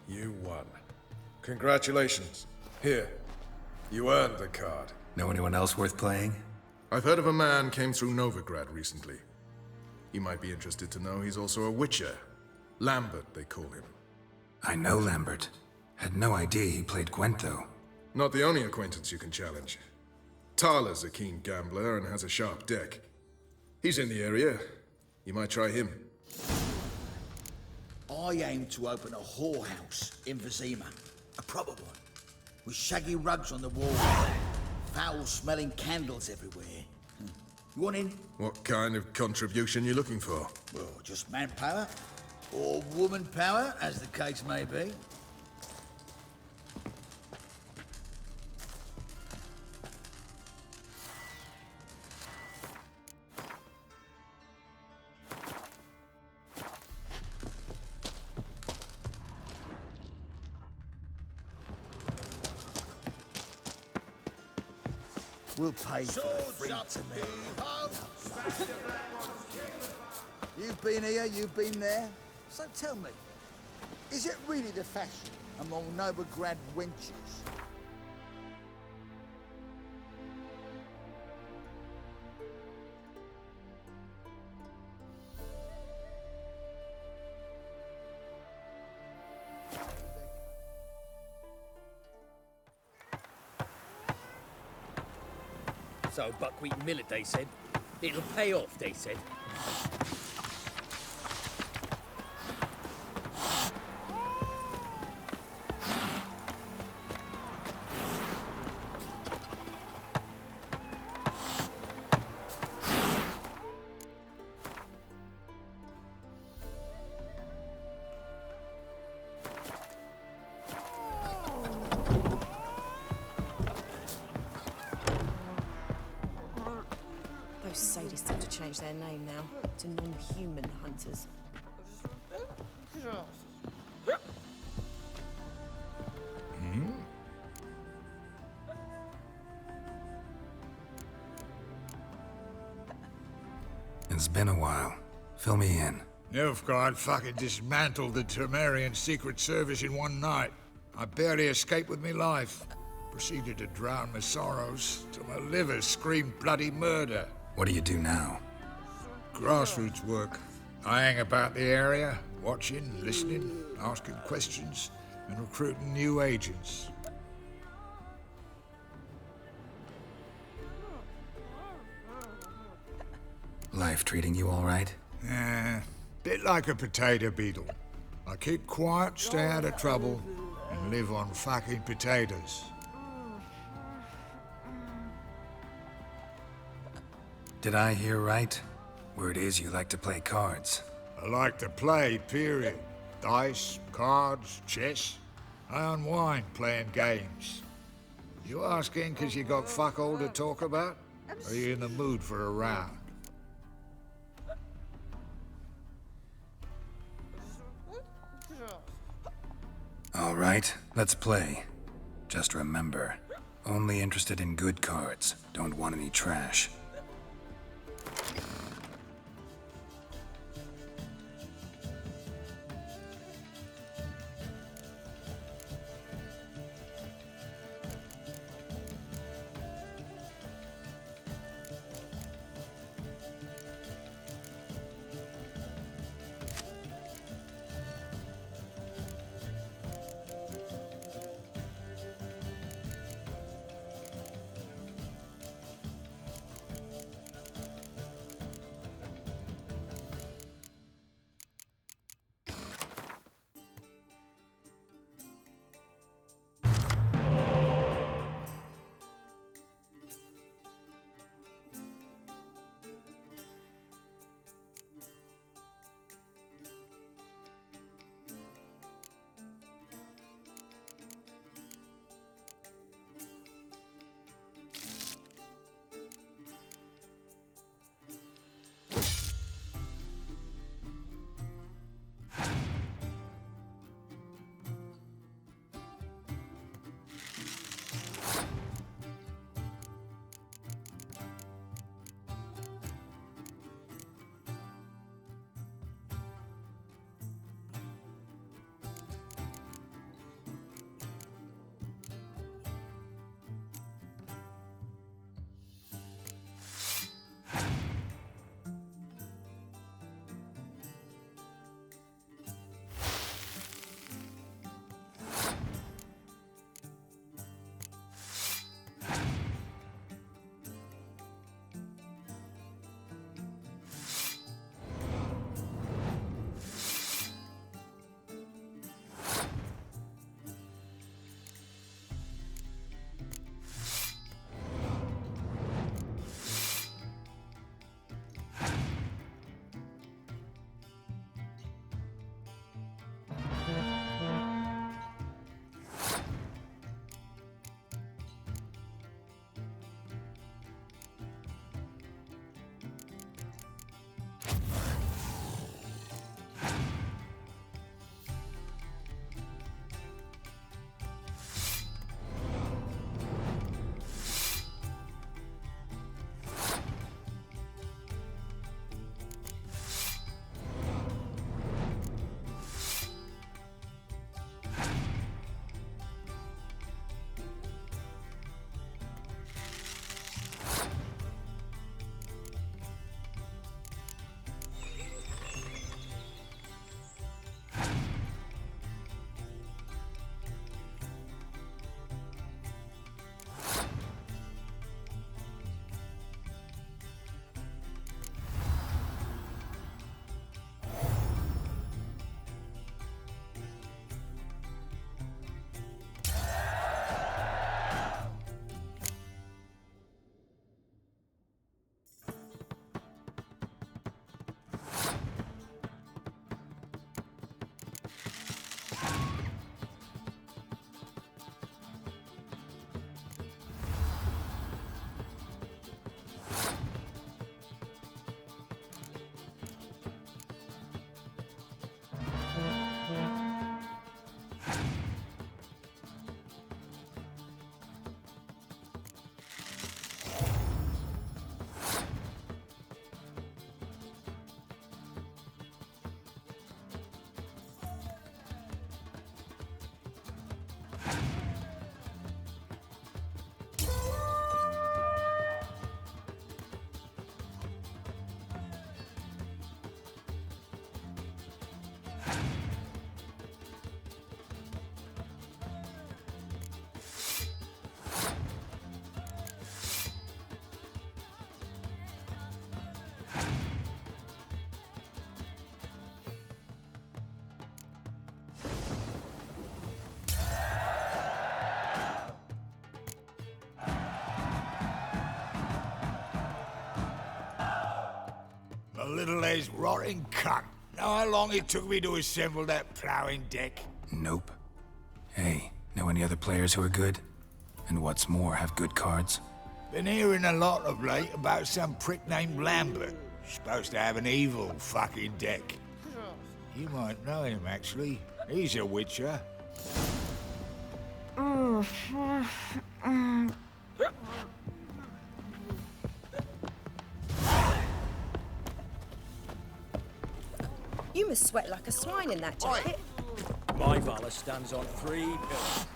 You won. Congratulations. Here. You earned the card. Know anyone else worth playing? I've heard of a man came through Novigrad recently. You might be interested to know he's also a Witcher. Lambert, they call him. I know Lambert. Had no idea he played Gwent, though. Not the only acquaintance you can challenge. Tala's a keen gambler and has a sharp deck. He's in the area. You might try him. I aim to open a whorehouse in Vizima. A proper one. With shaggy rugs on the walls. Foul-smelling candles everywhere. You want in? What kind of contribution you looking for? Well, just manpower. Or woman power, as the case may be. We'll pay for the free to me. You've been here, you've been there. So tell me, is it really the fashion among Novigrad wenches? So buckwheat millet, they said. It'll pay off, they said. Sadists have to change their name now to non-human hunters. It's been a while. Fill me in. Nilfgaard fucking dismantled the Temerian Secret Service in one night. I barely escaped with my life. Proceeded to drown my sorrows till my liver screamed bloody murder. What do you do now? Grassroots work. I hang about the area, watching, listening, asking questions, and recruiting new agents. Life treating you all right? Bit like a potato beetle. I keep quiet, stay out of trouble, and live on fucking potatoes. Did I hear right? Word is you like to play cards. I like to play, period. Dice, cards, chess. I unwind playing games. You asking because you got fuck all to talk about? Or are you in the mood for a round? All right, let's play. Just remember, only interested in good cards. Don't want any trash. A little-aged rotting cunt. Know how long it took me to assemble that ploughing deck? Nope. Hey, know any other players who are good? And what's more, have good cards? Been hearing a lot of late about some prick named Lambert. Supposed to have an evil fucking deck. You might know him, actually. He's a witcher. You must sweat like a swine in that jacket. My Valor stands on 3 pillars.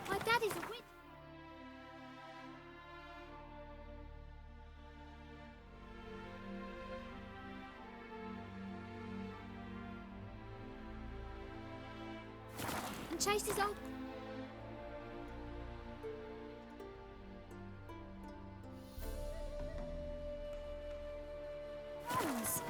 My daddy's a witch. And Chase is old. Friends.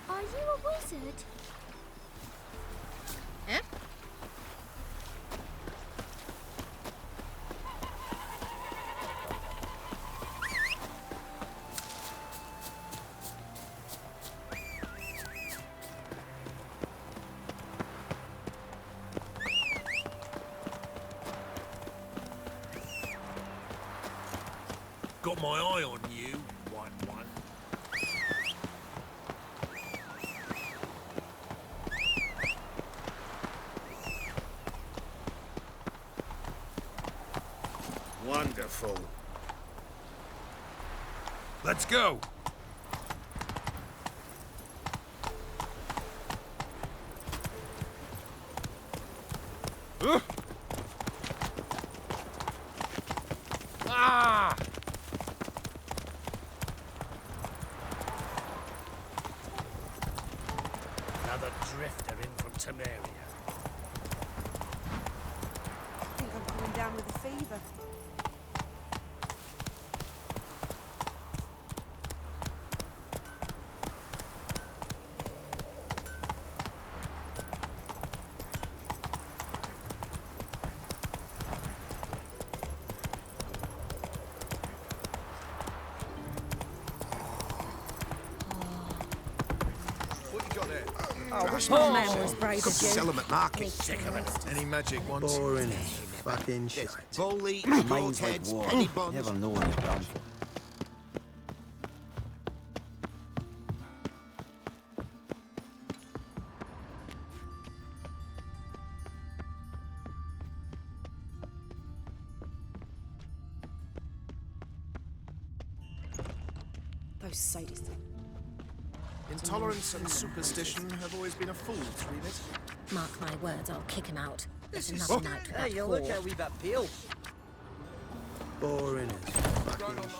Are you a wizard? Huh? Got my eye on you, 1-1. Wonderful. Let's go! Ah! Another drifter in from Temeria. I think I'm coming down with a fever. What you got there? Oh, I wish my man was brave as you. Sell them at market. Any magic ones? Boring as fucking shit. Bully, Mine's like broadheads, war. penny bonds. Never know when it's done for. Those sadists. Intolerance and superstition have always been a fool's remit. Mark my words, I'll kick him out. There's another night with Hey, that you look whore. how we've got peel. Boring as fucking shit.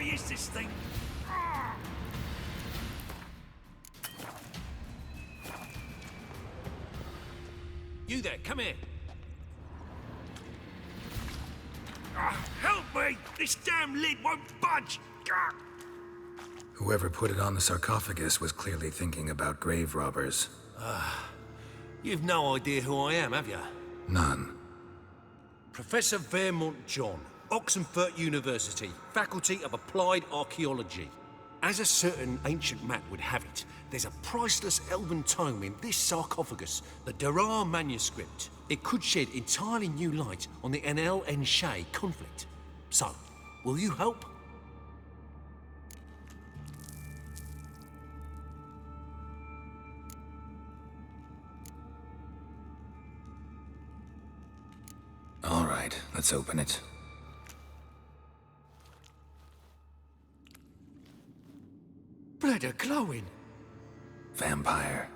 heavy is this thing? You there, come here. Help me! This damn lid won't budge! Whoever put it on the sarcophagus was clearly thinking about grave robbers. You've no idea who I am, have you? None. Professor Vermont John, Oxenford University, Faculty of Applied Archaeology. As a certain ancient map would have it, there's a priceless elven tome in this sarcophagus, the Durar manuscript. It could shed entirely new light on the Enel and Shay conflict. So, will you help? All right, let's open it. Blood are glowing. Vampire.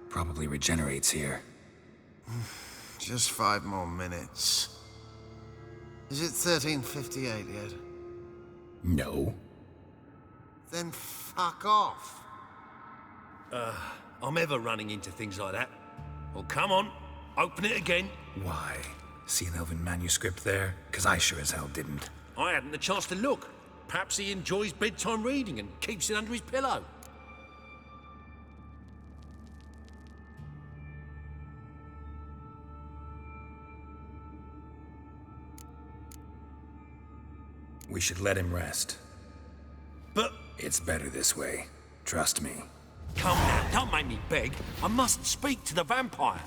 Probably regenerates here. Just 5 more minutes. Is it 1358 yet? No. Then fuck off. I'm ever running into things like that. Well, come on, open it again. Why? See an elven manuscript there? 'Cause I sure as hell didn't. I hadn't the chance to look. Perhaps he enjoys bedtime reading and keeps it under his pillow. We should let him rest. But It's better this way. Trust me. come now, don't make me beg. I must speak to the vampire.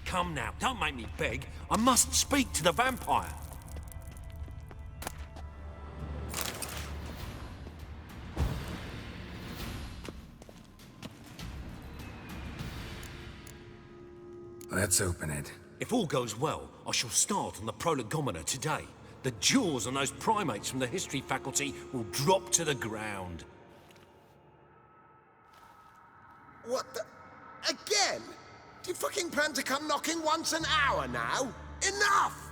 Come now, don't make me beg. I must speak to the vampire. Let's open it. If all goes well, I shall start on the prolegomena today. The jaws on those primates from the history faculty will drop to the ground. What the... Again? Do you fucking plan to come knocking once an hour now? Enough!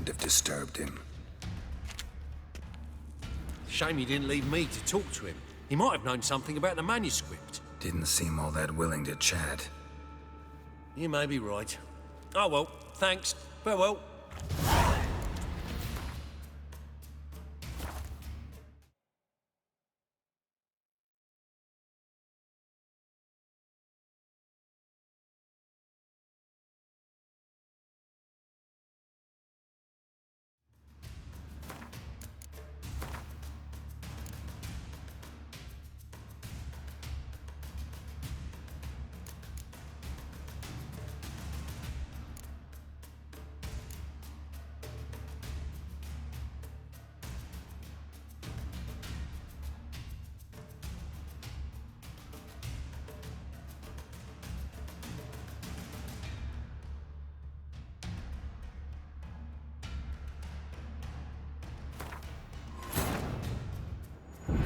have disturbed him. Shame he didn't leave me to talk to him. He might have known something about the manuscript. Didn't seem all that willing to chat. You may be right. Oh well, thanks. Farewell.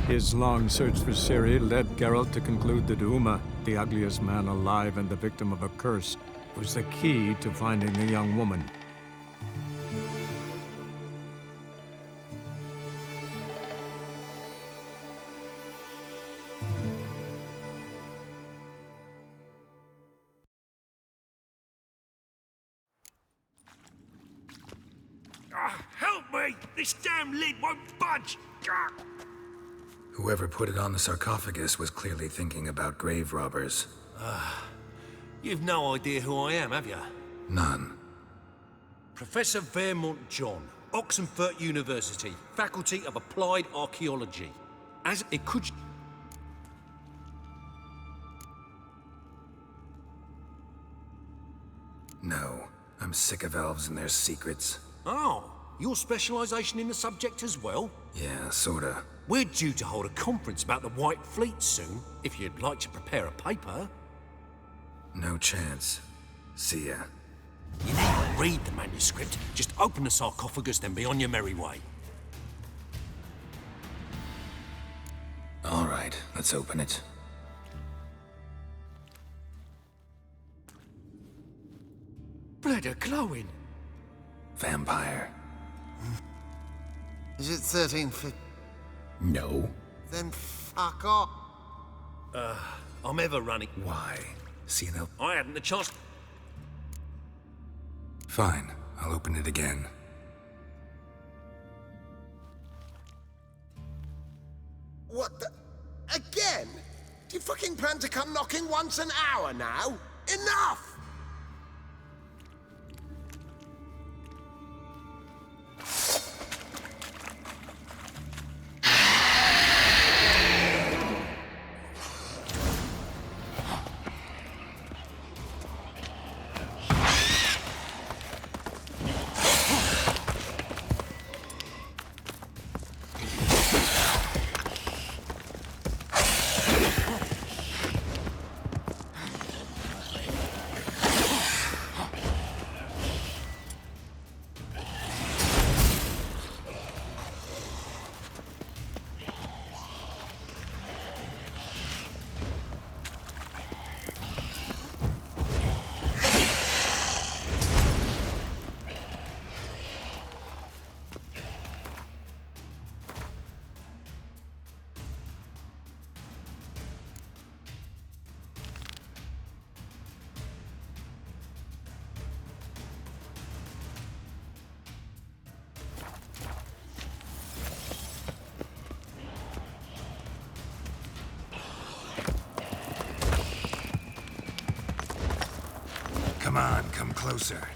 His long search for Ciri led Geralt to conclude that Uma, the ugliest man alive and the victim of a curse, was the key to finding the young woman. Help me! This damn lid won't budge! Whoever put it on the sarcophagus was clearly thinking about grave robbers. You've no idea who I am, have you? None. Professor Vermont John, Oxenfurt University, Faculty of Applied Archaeology. As it could... No. I'm sick of elves and their secrets. Oh, your specialisation in the subject as well? Yeah, sorta. We're due to hold a conference about the White Fleet soon, if you'd like to prepare a paper. No chance. See ya. You needn't read the manuscript, just open the sarcophagus, then be on your merry way. All right, let's open it. Blood are glowing. Vampire. Is it 1350? No. Then fuck off. I'm ever running. Why? See they'll... I hadn't the chance. Fine, I'll open it again. What the... Again? Do you fucking plan to come knocking once an hour now? Enough! Come on, come closer.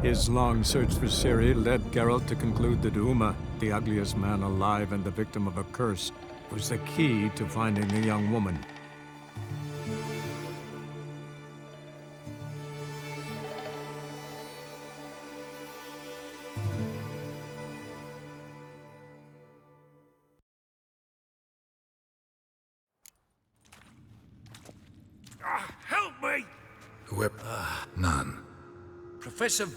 His long search for Ciri led Geralt to conclude that Uma, the ugliest man alive and the victim of a curse, was the key to finding the young woman. Help me! Whip. None. Professor,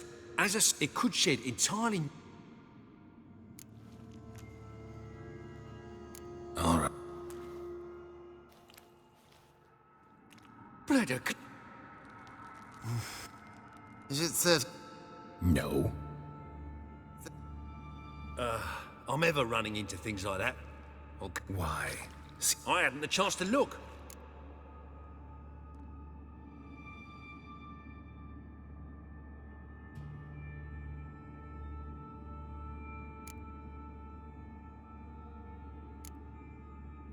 it could shed entirely. All right. Blood. Is it that? No. I'm ever running into things like that. Okay. Why? I hadn't the chance to look.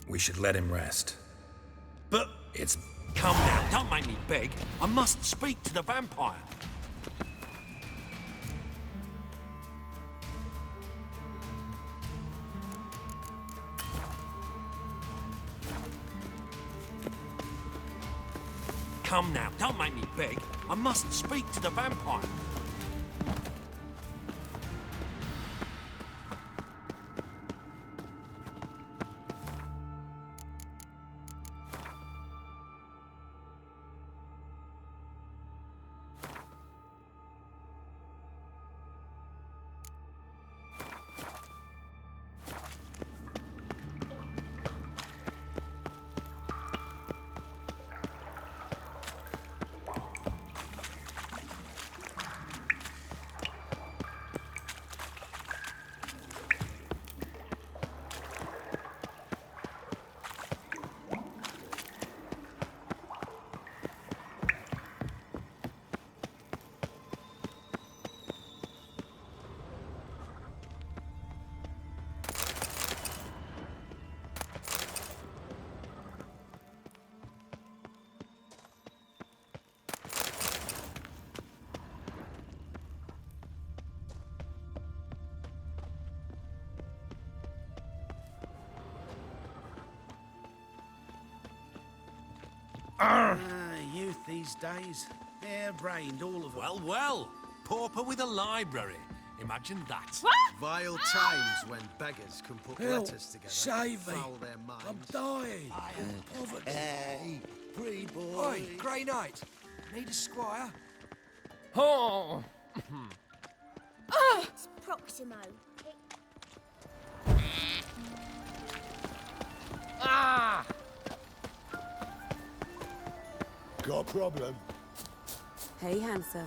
We should let him rest. But It's... come now, don't make me beg. I must speak to the vampire. Come now, don't make me beg. I must speak to the vampire. Youth these days, hair-brained, all of them. Well, well. Pauper with a library. Imagine that. Vile times when beggars can put letters together. Save me. Foul their minds. I'm dying. Poverty. Hey, pretty boy. Oi, Grey Knight. Need a squire? Oh! It's Proximo. Ah! Got a problem? Hey, handsome.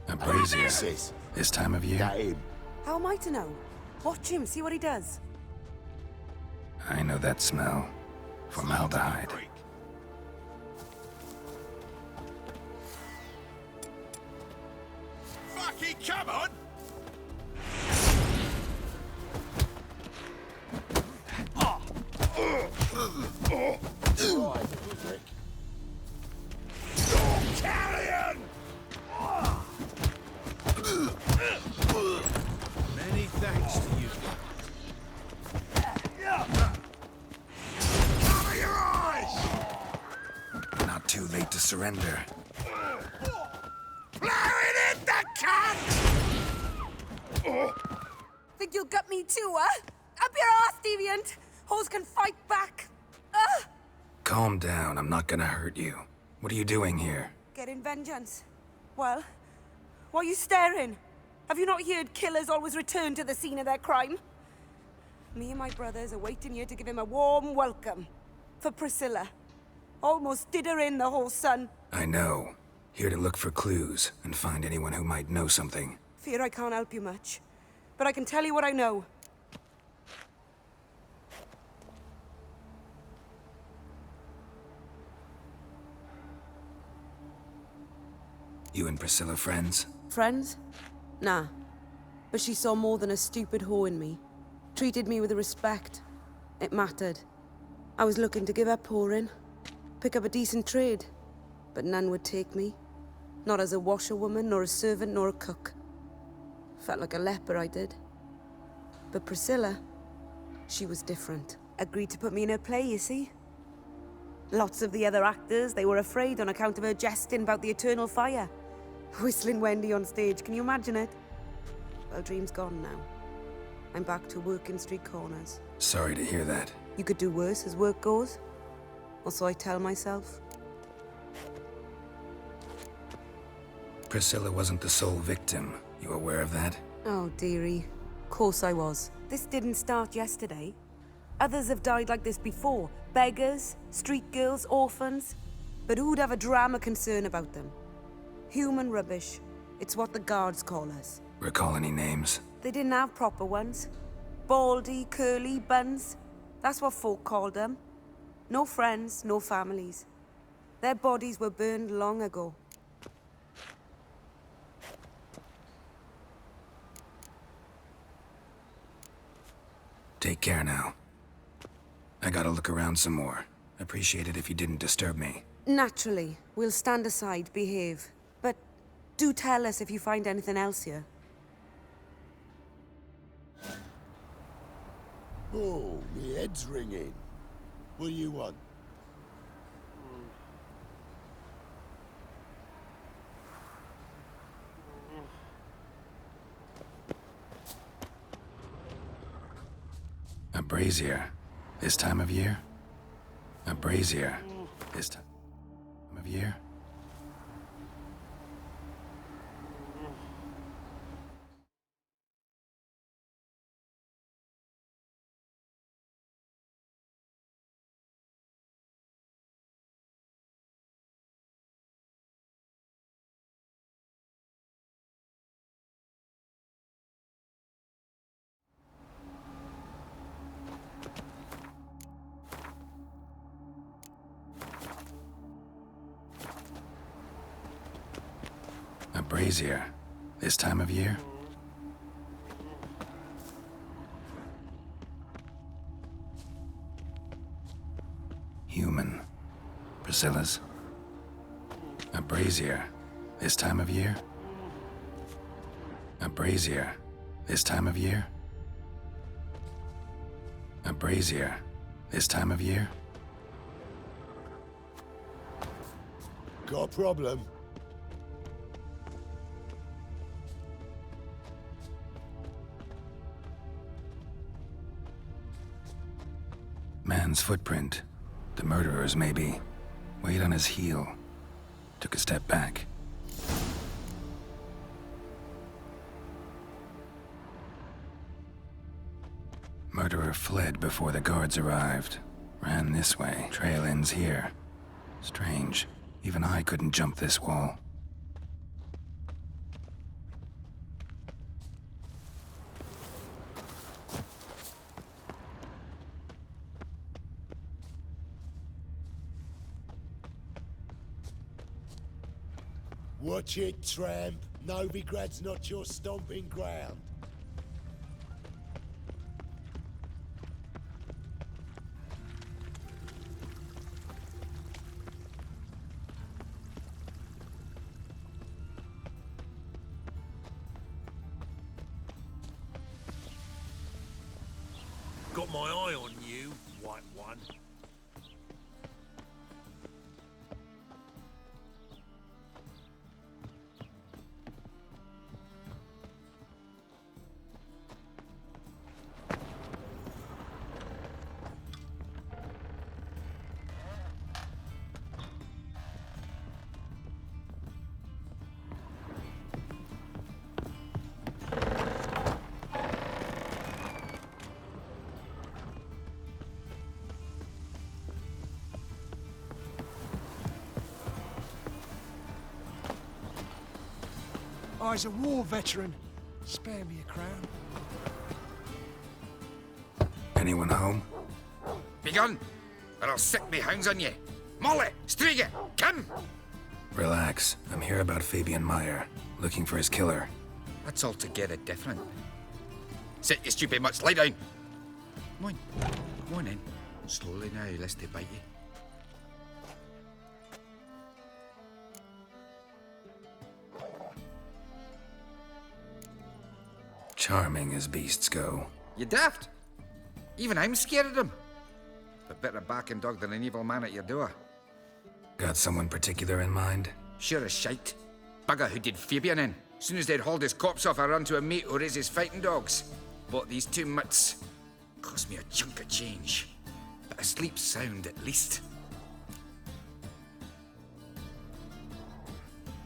A brazier. This time of year? Got him. How am I to know? Watch him, see what he does. I know that smell. Formaldehyde. Fucking come on! Carrion! Many thanks to you. Cover your eyes! Not too late to surrender. Blow it in the cunt! Think you'll gut me too, huh? Up your ass, deviant! Hoes can fight back! Calm down, I'm not gonna hurt you. What are you doing here? Getting vengeance. Well, why are you staring? Have you not heard killers always return to the scene of their crime? Me and my brothers are waiting here to give him a warm welcome. For Priscilla. Almost did her in, the whole son. I know. Here to look for clues and find anyone who might know something. Fear I can't help you much. But I can tell you what I know. You and Priscilla friends? Friends? Nah. But she saw more than a stupid whore in me. Treated me with respect. It mattered. I was looking to give up whoring. Pick up a decent trade. But none would take me. Not as a washerwoman, nor a servant, nor a cook. Felt like a leper, I did. But Priscilla, she was different. Agreed to put me in her play, you see? Lots of the other actors, they were afraid on account of her jesting about the eternal fire. Whistling Wendy on stage, can you imagine it? Well, dream's gone now. I'm back to working street corners. Sorry to hear that. You could do worse as work goes. Or so I tell myself. Priscilla wasn't the sole victim. You aware of that? Oh, dearie. Course I was. This didn't start yesterday. Others have died like this before. Beggars, street girls, orphans. But who'd have a drama concern about them? Human rubbish. It's what the guards call us. Recall any names? They didn't have proper ones. Baldy, curly, buns. That's what folk called them. No friends, no families. Their bodies were burned long ago. Take care now. I gotta look around some more. Appreciate it if you didn't disturb me. Naturally. We'll stand aside, behave. But do tell us if you find anything else here. Oh, me head's ringing. What do you want? A brazier. This time of year? A brazier. This time of year? A brazier. This time of year? Human. Priscilla's. A brazier. This time of year? A brazier. This time of year? A brazier. This time of year? Got a problem? Man's footprint. The murderer's, maybe. Weight on his heel. Took a step back. Murderer fled before the guards arrived. Ran this way. Trail ends here. Strange. Even I couldn't jump this wall. Watch it, tramp. Novigrad's not your stomping ground. Got my eye on you, white one. I's a war veteran. Spare me a crown. Anyone home? Begone, or I'll set me hounds on you. Molly, Striga, come! Relax. I'm here about Fabian Meyer, looking for his killer. That's altogether different. Sit, you stupid mutts, lie down! Come on in. Slowly now, lest they bite you. Charming as beasts go. You daft? Even I'm scared of them. But better backing dog than an evil man at your door. Got someone particular in mind? Sure as shite. Bugger who did Fabian in. Soon as they'd hauled his corpse off, I ran to a mate who raises fighting dogs. Bought these 2 mutts. Cost me a chunk of change. But I sleep sound at least.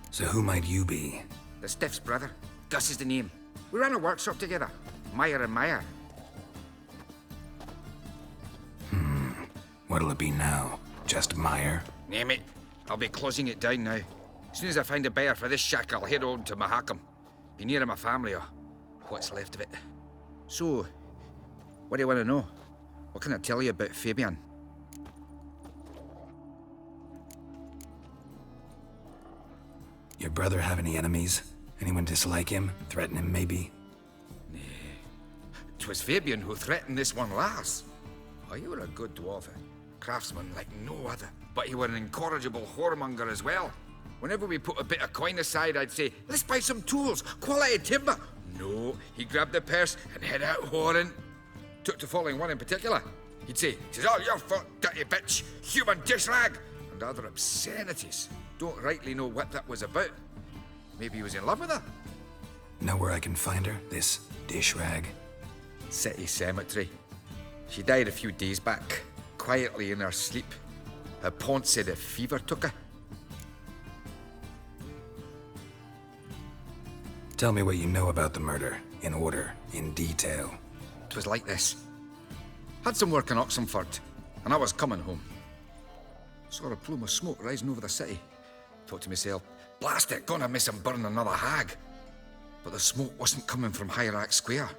So who might you be? The Stiff's brother. Gus is the name. We ran a workshop together. Meyer and Meyer. What'll it be now? Just Meyer? Name it. I'll be closing it down now. As soon as I find a buyer for this shack, I'll head on to Mahakam. Be near my family or what's left of it. So, what do you want to know? What can I tell you about Fabian? Your brother have any enemies? Anyone dislike him? Threaten him, maybe? 'Twas Fabian who threatened this one last. Oh, you were a good dwarf, a craftsman like no other. But you were an incorrigible whoremonger as well. Whenever we put a bit of coin aside, I'd say, let's buy some tools, quality timber. No, he grabbed the purse and head out whoring. Took to following one in particular. He'd say, "'Tis all your fault, dirty bitch, human dish rag," and other obscenities. Don't rightly know what that was about. Maybe he was in love with her. Know where I can find her, this dish rag? City cemetery. She died a few days back, quietly in her sleep. Her pont said a fever took her. Tell me what you know about the murder, in order, in detail. 'Twas like this. Had some work in Oxenford, and I was coming home. Saw a plume of smoke rising over the city. Thought to myself, blast it, gonna miss him burn another hag. But the smoke wasn't coming from Hierarch Square.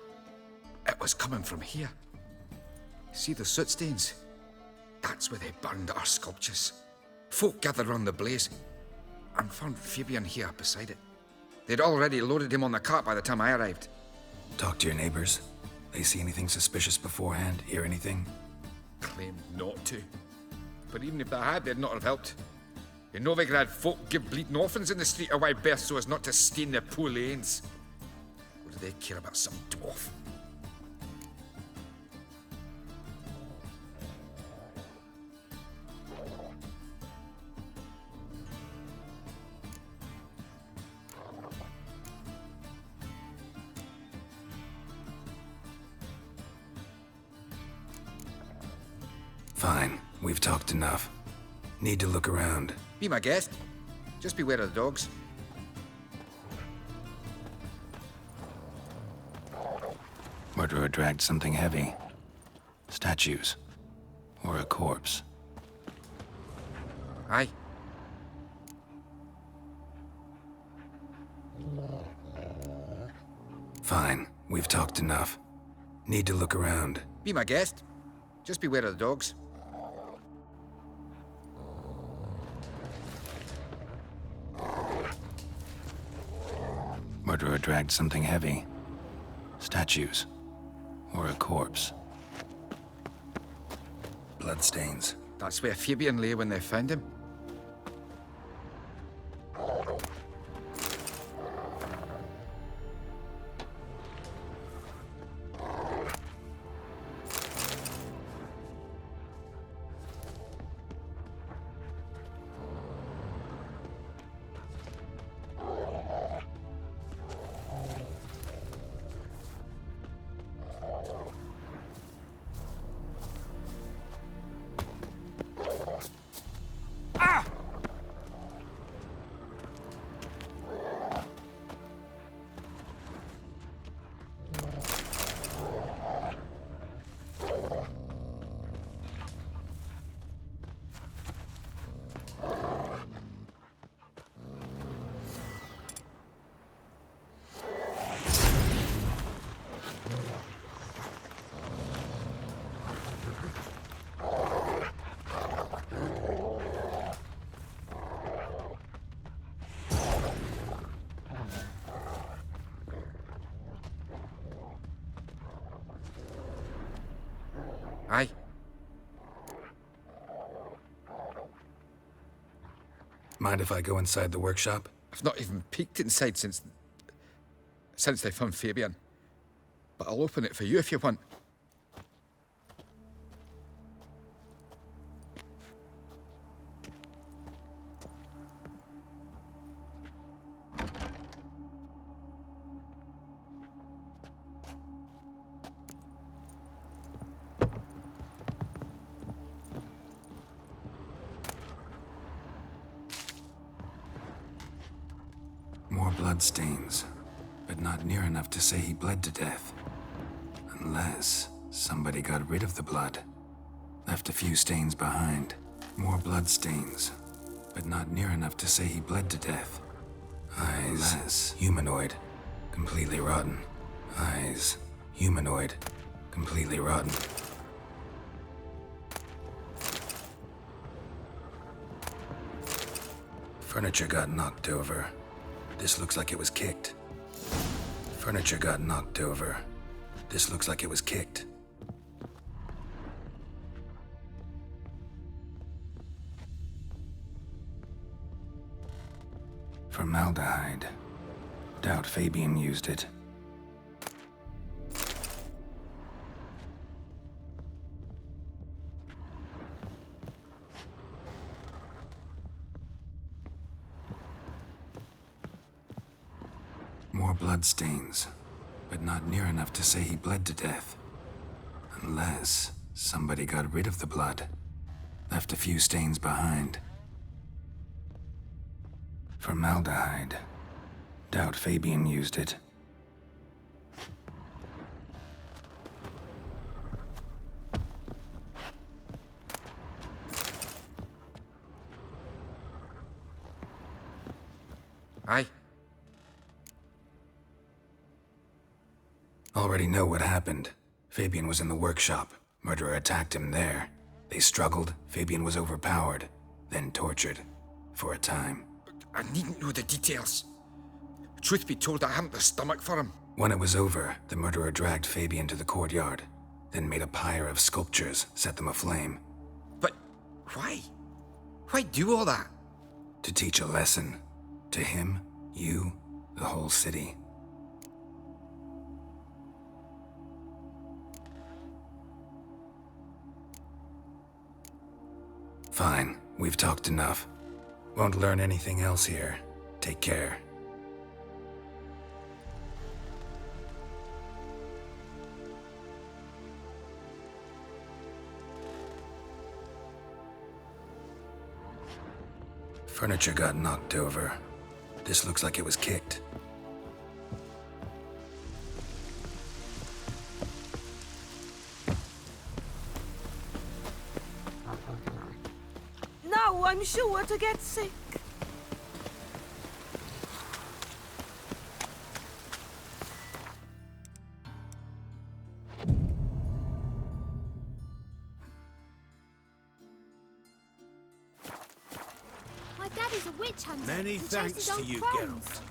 It was coming from here. See the soot stains? That's where they burned our sculptures. Folk gathered round the blaze and found Fabian here beside it. They'd already loaded him on the cart by the time I arrived. Talk to your neighbors. They see anything suspicious beforehand? Hear anything? Claimed not to. But even if they had, they'd not have helped. In Novigrad, folk give bleeding orphans in the street a wide berth so as not to stain their poor lanes. What do they care about some dwarf? Fine. We've talked enough. Need to look around. Be my guest. Just beware of the dogs. Murderer dragged something heavy. Statues. Or a corpse. Aye. Fine. We've talked enough. Need to look around. Be my guest. Just beware of the dogs. Murderer dragged something heavy. Statues. Or a corpse. Bloodstains. That's where Fabian lay when they found him. Mind if I go inside the workshop? I've not even peeked inside since they found Fabian. But I'll open it for you if you want. More bloodstains, but not near enough to say he bled to death. Unless somebody got rid of the blood. Left a few stains behind. More bloodstains, but not near enough to say he bled to death. Eyes, humanoid, completely rotten. Eyes, humanoid, completely rotten. Furniture got knocked over. This looks like it was kicked. Furniture got knocked over. This looks like it was kicked. Formaldehyde. Doubt Fabian used it. More bloodstains, but not near enough to say he bled to death. Unless somebody got rid of the blood. Left a few stains behind. Formaldehyde. Doubt Fabian used it. Aye. Already know what happened. Fabian was in the workshop. Murderer attacked him there. They struggled. Fabian was overpowered, then tortured. For a time. I needn't know the details. Truth be told, I haven't the stomach for him. When it was over, the murderer dragged Fabian to the courtyard, then made a pyre of sculptures, set them aflame. But why? Why do all that? To teach a lesson. To him, you, the whole city. Fine, we've talked enough. Won't learn anything else here. Take care. Furniture got knocked over. This looks like it was kicked. No, I'm sure to get sick. My daddy's a witch hunter. Many and thanks chases to old you, crones. Geralt.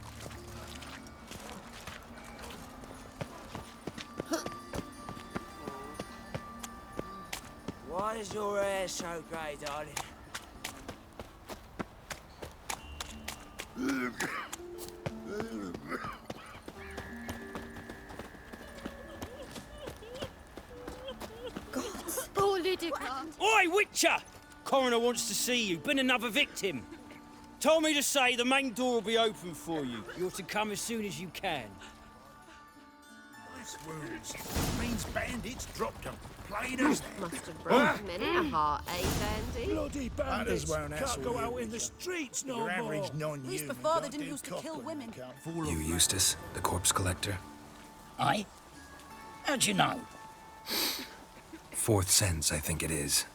Why is your hair so grey, darling? Oh, Lydica. Oi, Witcher! Coroner wants to see you. Been another victim. Told me to say the main door will be open for you. You're to come as soon as you can. Nice wounds. Means bandits dropped them. Plain as Must have broken many a heart, eh, Dandy? Bloody bandits! Can't go out in the streets no Your more. average non-human. Who's before they didn't used to kill women? You, Eustace, the corpse collector? Aye? How'd you know? Fourth sense, I think it is.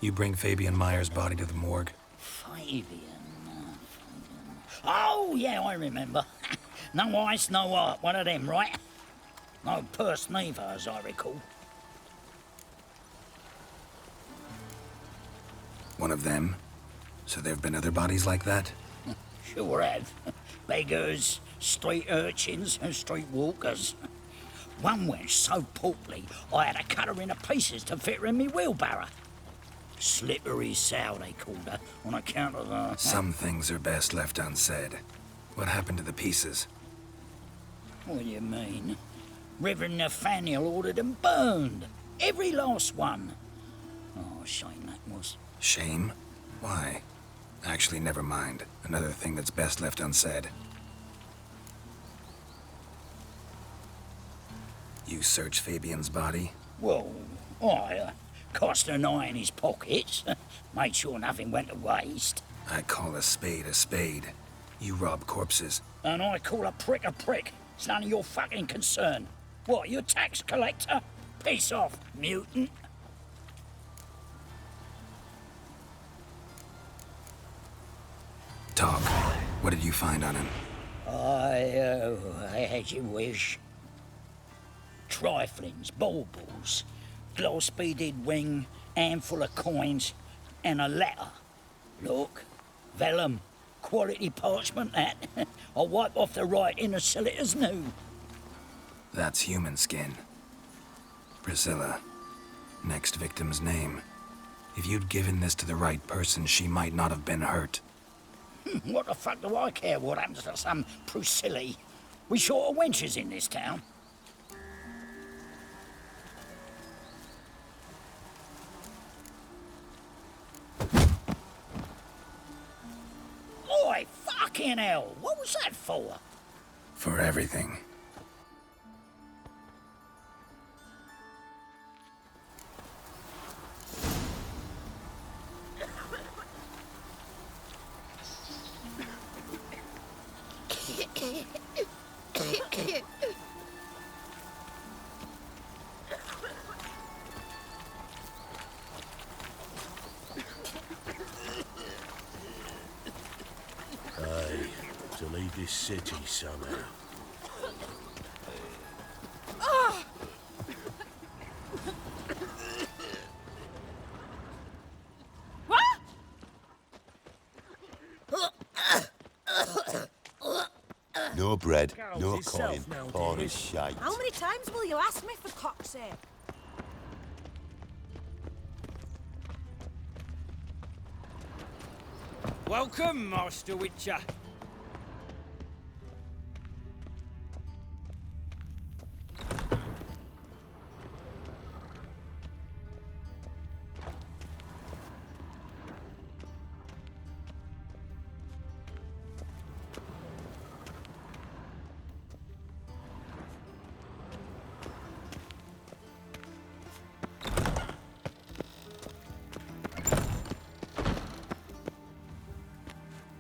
You bring Fabian Meyer's body to the morgue? Fabian. Oh, yeah, I remember. No ice, no art. One of them, right? No purse neither, as I recall. One of them? So there have been other bodies like that? Sure have. Beggars, street urchins, and street walkers. One went so portly, I had to cut her into pieces to fit her in me wheelbarrow. Slippery sow, they called her, on account of her... Some things are best left unsaid. What happened to the pieces? What do you mean? Reverend Nathaniel ordered them burned. Every last one. Oh, shame that was. Shame? Why? Actually, never mind. Another thing that's best left unsaid. You searched Fabian's body? Well, I cast an eye in his pockets. Made sure nothing went to waste. I call a spade a spade. You rob corpses. And I call a prick a prick. It's none of your fucking concern. What, you a tax collector? Piss off, mutant. Talk. What did you find on him? As you wish. Triflings, baubles, gloss-beaded wing, handful of coins, and a letter. Look, vellum, quality parchment that. I'll wipe off the writing and sell it as new. That's human skin. Priscilla. Next victim's name. If you'd given this to the right person, she might not have been hurt. What the fuck do I care what happens to some Priscilla? We short of wenches in this town. Oi, fucking hell! What was that for? For everything. To leave this city somehow. No bread, no coin, poor as shite. How many times will you ask me, for cock's sake? Welcome, Master Witcher.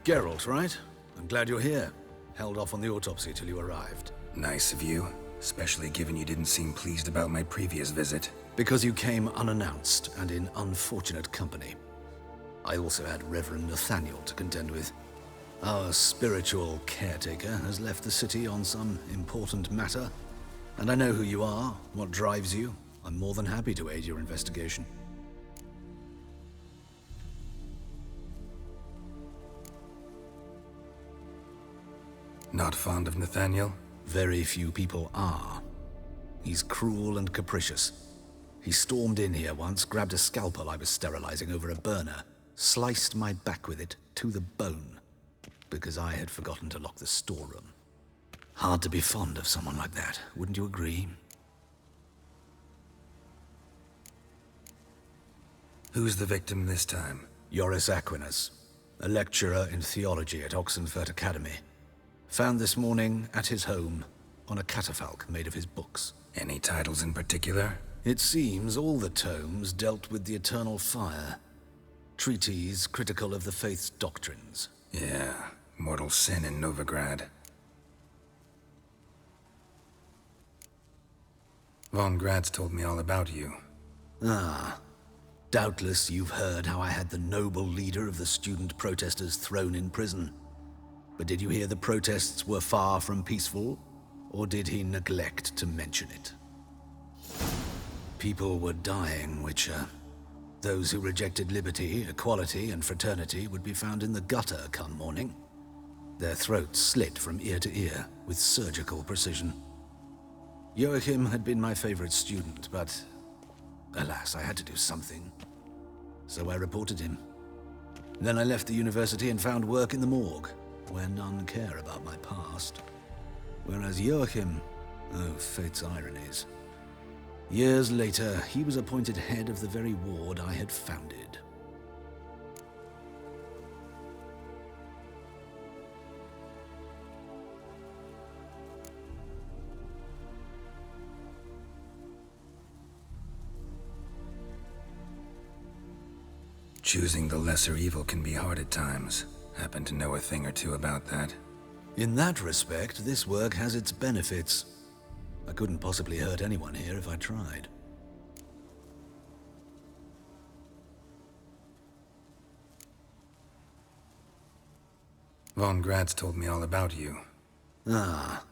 Geralt, right? I'm glad you're here. Held off on the autopsy till you arrived. Nice of you, especially given you didn't seem pleased about my previous visit. Because you came unannounced and in unfortunate company. I also had Reverend Nathaniel to contend with. Our spiritual caretaker has left the city on some important matter, and I know who you are, what drives you. I'm more than happy to aid your investigation. Not fond of Nathaniel? Very few people are. He's cruel and capricious. He stormed in here once, grabbed a scalpel I was sterilizing over a burner, sliced my back with it to the bone, because I had forgotten to lock the storeroom. Hard to be fond of someone like that, wouldn't you agree? Who's the victim this time? Joris Aquinas, a lecturer in theology at Oxenfurt Academy. Found this morning at his home on a catafalque made of his books. Any titles in particular? It seems all the tomes dealt with the eternal fire. Treatises critical of the faith's doctrines. Yeah, mortal sin in Novigrad. Von Gratz told me all about you. Ah. Doubtless you've heard how I had the noble leader of the student protesters thrown in prison. But did you hear the protests were far from peaceful? Or did he neglect to mention it? People were dying, Witcher. Those who rejected liberty, equality, and fraternity would be found in the gutter come morning. Their throats slit from ear to ear with surgical precision. Joachim had been my favorite student, but alas, I had to do something. so I reported him. Then I left the university and found work in the morgue, where none care about my past. Whereas Joachim, oh, fate's ironies. Years later, he was appointed head of the very ward I had founded. Choosing the lesser evil can be hard at times. Happen to know a thing or two about that? In that respect, this work has its benefits. I couldn't possibly hurt anyone here if I tried. Von Gratz told me all about you. Ah.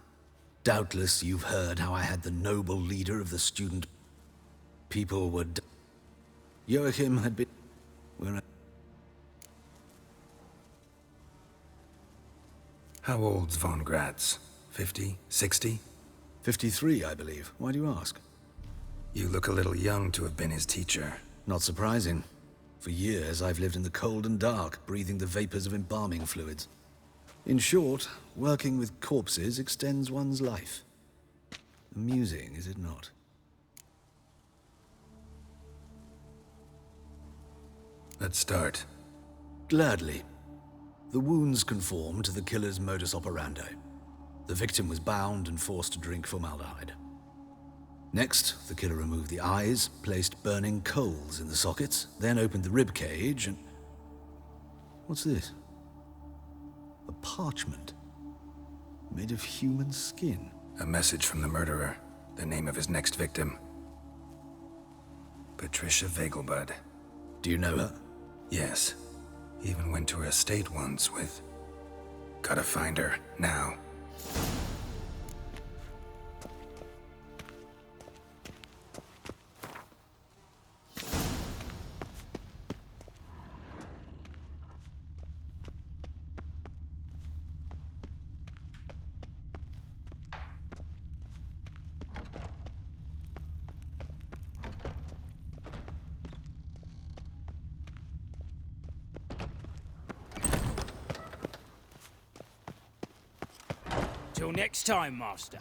Doubtless you've heard how I had the noble leader of the student people would... Joachim had been... Where I... How old's Von Gratz? 50? 60? 53, I believe. Why do you ask? You look a little young to have been his teacher. Not surprising. For years, I've lived in the cold and dark, breathing the vapors of embalming fluids. In short, working with corpses extends one's life. Amusing, is it not? Let's start. Gladly. The wounds conform to the killer's modus operandi. The victim was bound and forced to drink formaldehyde. Next, the killer removed the eyes, placed burning coals in the sockets, then opened the rib cage and... What's this? A parchment. Made of human skin. A message from the murderer. The name of his next victim. Patricia Vegelbud. Do you know her? Yes. Even went to her estate once with... Gotta find her, now. Till next time, Master.